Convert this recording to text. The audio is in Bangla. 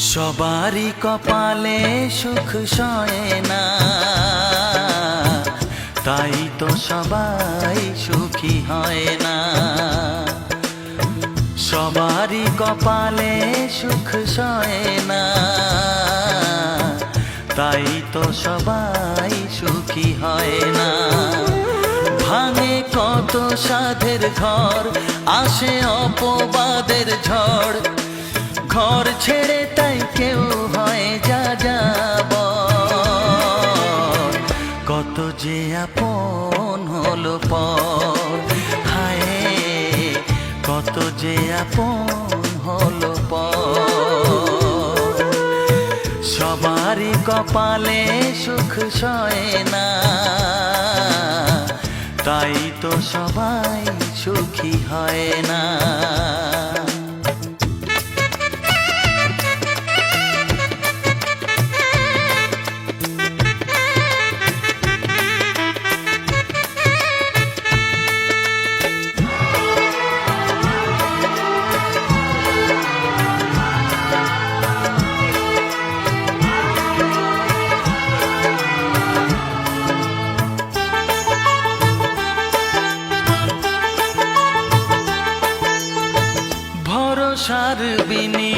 সবারই কপালে সুখ সয় না, তাই তো সবাই সুখী হয় না। সবারই কপালে সুখ সয় না, তাই তো সবাই সুখী হয় না। ভাঙে কত সাধের ঘর, আসে অপবাদের ঝড়, ঘর ছেড়ে তাই কেউ হয় যা যাব। কত যে আপন হলো পর, হায় কত যে আপন হলো পর। সবারই কপালে সুখ সয় না, তাই তো সবাই সুখী হয় না। ভরসার বিনি